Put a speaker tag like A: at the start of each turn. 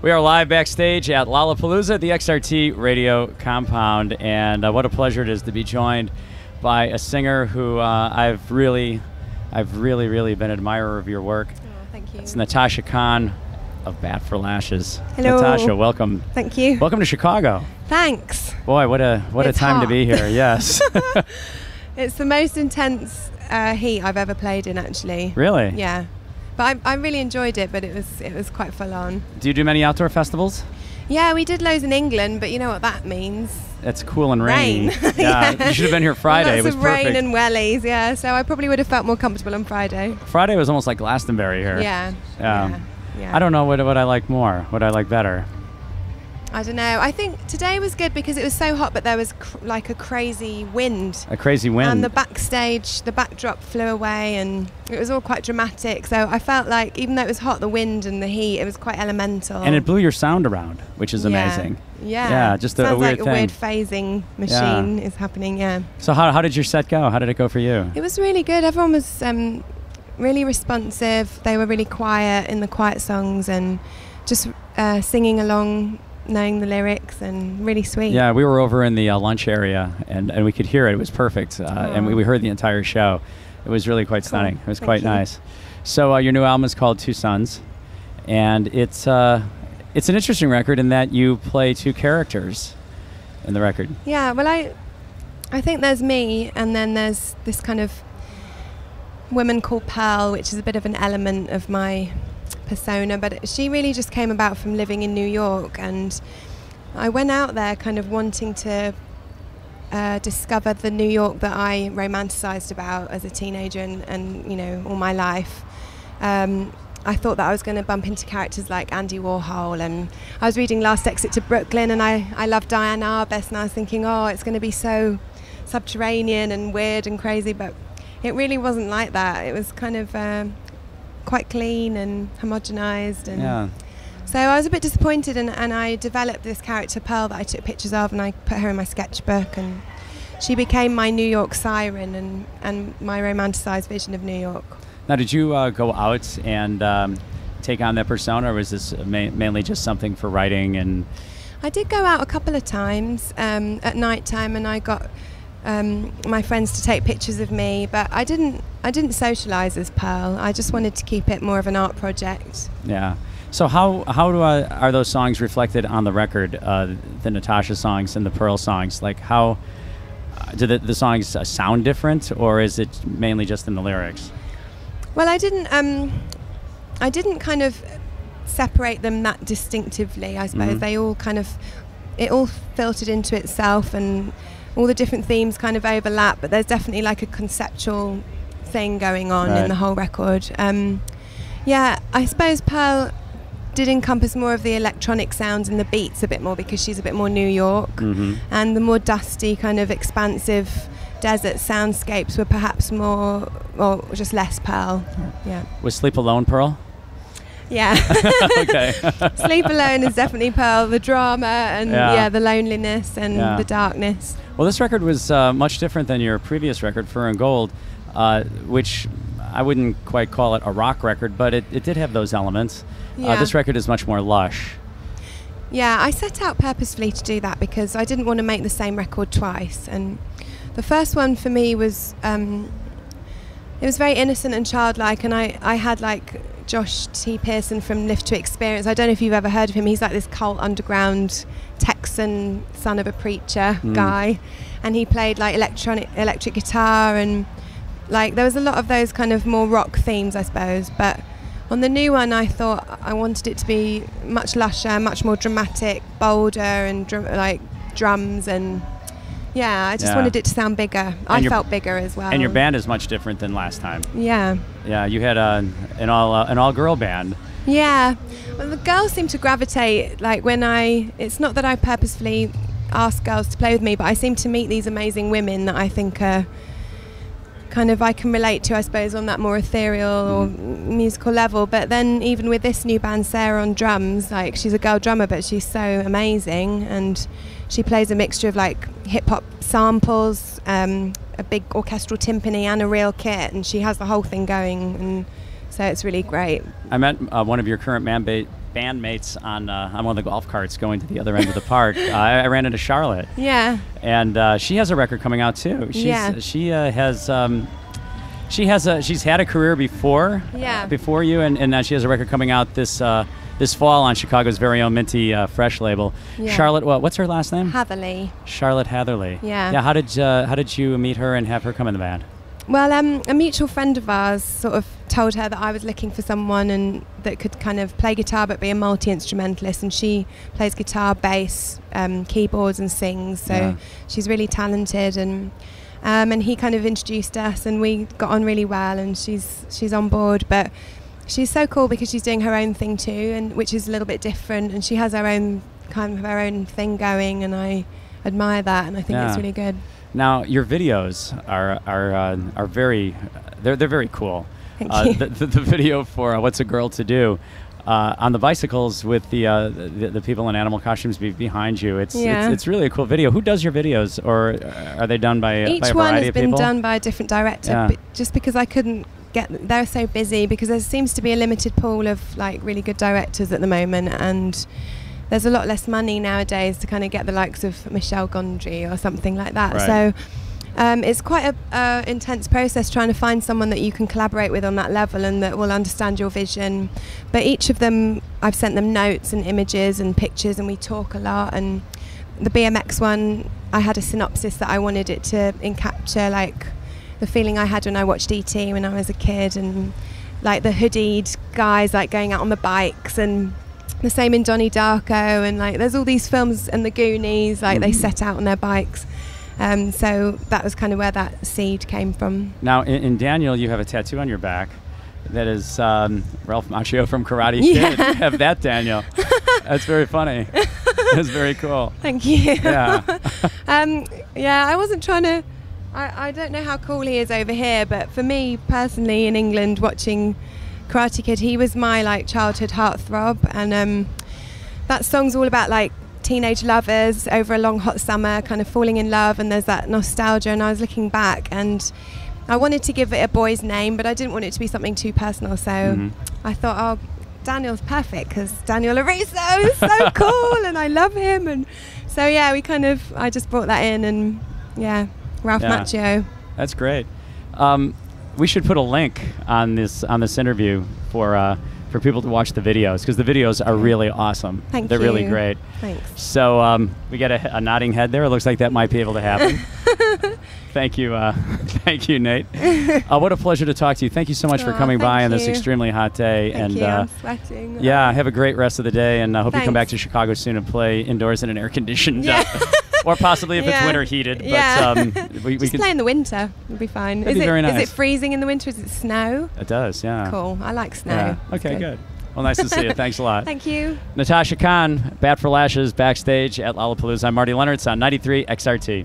A: We are live backstage at Lollapalooza at the XRT radio compound, and what a pleasure it is to be joined by a singer who I've really been an admirer of your work.
B: Oh, thank you.
A: It's Natasha Khan of Bat for Lashes.
B: Hello.
A: Natasha, welcome.
B: Thank you.
A: Welcome to Chicago.
B: Thanks.
A: Boy, what a time to be here. Yes.
B: It's the most intense heat I've ever played in, actually.
A: Really?
B: Yeah. But I really enjoyed it, but it was quite full on.
A: Do you do many outdoor festivals?
B: Yeah, we did loads in England, but you know what that means.
A: It's cool and rainy.
B: Rain.
A: Yeah, you should have been here Friday. It was
B: Lots of
A: perfect.
B: rain and wellies, yeah. So I probably would have felt more comfortable on Friday.
A: Friday was almost like Glastonbury here.
B: Yeah.
A: I don't know what I like more, what I like better.
B: I don't know. I think today was good because it was so hot, but there was like a crazy wind.
A: A crazy wind.
B: And the backstage, the backdrop flew away, and it was all quite dramatic. So I felt like, even though it was hot, the wind and the heat, it was quite elemental.
A: And it blew your sound around, which is amazing.
B: Yeah.
A: Just
B: Sounds
A: a weird
B: like
A: thing.
B: a weird phasing machine is happening. Yeah.
A: So how did your set go? How did it go for you?
B: It was really good. Everyone was really responsive. They were really quiet in the quiet songs and just singing along, knowing the lyrics, and really sweet.
A: Yeah, we were over in the lunch area, and we could hear it. It was perfect, and we heard the entire show. It was really quite stunning. It was quite nice. So your new album is called Two Sons, and it's an interesting record in that you play two characters in the record.
B: Yeah, well, I think there's me, and then there's this kind of woman called Pearl, which is a bit of an element of my persona, but she really just came about from living in New York, and I went out there kind of wanting to discover the New York that I romanticized about as a teenager and you know, all my life. I thought that I was going to bump into characters like Andy Warhol, and I was reading Last Exit to Brooklyn, and I loved Diane Arbus, and I was thinking, oh, it's going to be so subterranean and weird and crazy, but it really wasn't like that. It was kind of quite clean and homogenized, and so I was a bit disappointed, and I developed this character Pearl that I took pictures of, and I put her in my sketchbook, and she became my New York siren and my romanticized vision of New York.
A: Now, did you go out and take on that persona, or was this mainly just something for writing? And
B: I did go out a couple of times at night time, and I got my friends to take pictures of me, but I didn't socialize as Pearl. I just wanted to keep it more of an art project.
A: Yeah. So how are those songs reflected on the record? The Natasha songs and the Pearl songs. Like, how do the songs sound different, or is it mainly just in the lyrics?
B: Well, I didn't kind of separate them that distinctively. I suppose they all it all filtered into itself, and all the different themes kind of overlap, but there's definitely like a conceptual thing going on in the whole record. Yeah, I suppose Pearl did encompass more of the electronic sounds and the beats a bit more, because she's a bit more New York, and the more dusty, kind of expansive desert soundscapes were perhaps more, or just less Pearl. Yeah.
A: Was Sleep Alone Pearl?
B: Yeah.
A: Okay.
B: Sleep Alone is definitely Pearl. The drama and the loneliness and the darkness.
A: Well, this record was much different than your previous record, Fur and Gold, which I wouldn't quite call it a rock record, but it did have those elements.
B: Yeah.
A: This record is much more lush.
B: Yeah, I set out purposefully to do that because I didn't want to make the same record twice. And the first one for me was, it was very innocent and childlike, and I had like Josh T. Pearson from Lift to Experience. I don't know if you've ever heard of him. He's like this cult underground Texan son of a preacher guy, and he played like electric guitar, and like there was a lot of those kind of more rock themes, I suppose. But on the new one, I thought I wanted it to be much lusher, much more dramatic, bolder, and like drums, and I just wanted it to sound bigger. I felt bigger as well.
A: And your band is much different than last time.
B: Yeah.
A: Yeah, you had an all-girl band.
B: Yeah. Well, the girls seem to gravitate, like it's not that I purposefully ask girls to play with me, but I seem to meet these amazing women that I think are kind of, I can relate to, I suppose, on that more ethereal or musical level. But then even with this new band, Sarah on drums, like she's a girl drummer, but she's so amazing, and she plays a mixture of like hip-hop samples, a big orchestral timpani and a real kit, and she has the whole thing going, and so it's really great.
A: I met one of your current bandmates on one of the golf carts going to the other end of the park. I ran into Charlotte.
B: Yeah.
A: And she has a record coming out too. She's she's had a career before you, and now she has a record coming out this fall on Chicago's very own Minty Fresh label.
B: Yeah.
A: Charlotte, what's her last name?
B: Hatherley.
A: Charlotte Hatherley.
B: Yeah.
A: Yeah. How did you meet her and have her come in the band?
B: Well, a mutual friend of ours sort of told her that I was looking for someone and that could kind of play guitar but be a multi-instrumentalist, and she plays guitar, bass, keyboards and sings, so she's really talented, and he kind of introduced us and we got on really well, and she's on board, but she's so cool because she's doing her own thing too, and which is a little bit different, and she has her own thing going, and I admire that, and I think it's really good. Now,
A: your videos are very they're very cool.
B: Thank you.
A: The video for What's a Girl to Do on the bicycles with the people in animal costumes behind you. It's really a cool video. Who does your videos, or are they done by
B: each
A: by a
B: one
A: variety
B: has
A: of
B: been
A: people?
B: done by a different director, but just because I couldn't they're so busy, because there seems to be a limited pool of like really good directors at the moment, and there's a lot less money nowadays to kind of get the likes of Michel Gondry or something like that.
A: Right.
B: So it's quite a intense process trying to find someone that you can collaborate with on that level and that will understand your vision. But each of them, I've sent them notes and images and pictures, and we talk a lot. And the BMX one, I had a synopsis that I wanted it to capture like the feeling I had when I watched E.T. when I was a kid, and like the hoodied guys like going out on the bikes, and the same in Donnie Darko, and like there's all these films, and the Goonies, like they set out on their bikes. So that was kind of where that seed came from.
A: Now in Daniel, you have a tattoo on your back that is Ralph Macchio from Karate Kid. You have that, Daniel. That's very funny. That's very cool.
B: Thank you.
A: Yeah.
B: I wasn't trying to. I don't know how cool he is over here, but for me personally in England, watching Karate Kid, he was my like childhood heartthrob, and that song's all about like teenage lovers over a long hot summer kind of falling in love, and there's that nostalgia, and I was looking back and I wanted to give it a boy's name, but I didn't want it to be something too personal, so I thought, Daniel's perfect because Daniel Ariso is so cool and I love him, and so I just brought that in, and Ralph Macchio.
A: That's great. We should put a link on this interview for people to watch the videos, because the videos are really awesome. They're really great.
B: Thanks.
A: So we got a nodding head there. It looks like that might be able to happen. Thank you, Nate. What a pleasure to talk to you. Thank you so much for coming by on this extremely hot day.
B: Thank you. I'm sweating.
A: Yeah, have a great rest of the day, and I hope you come back to Chicago soon and play indoors in an air-conditioned. Or possibly if it's winter heated. But we
B: just
A: can
B: play in the winter. It'll be fine.
A: It'd be very nice.
B: Is it freezing in the winter? Is it snow?
A: It does, yeah.
B: Cool. I like snow.
A: Yeah. Okay, good. Well, nice to see you. Thanks a lot.
B: Thank you.
A: Natasha Khan, Bat for Lashes, Backstage at Lollapalooza. I'm Marty Leonard. It's on 93 XRT.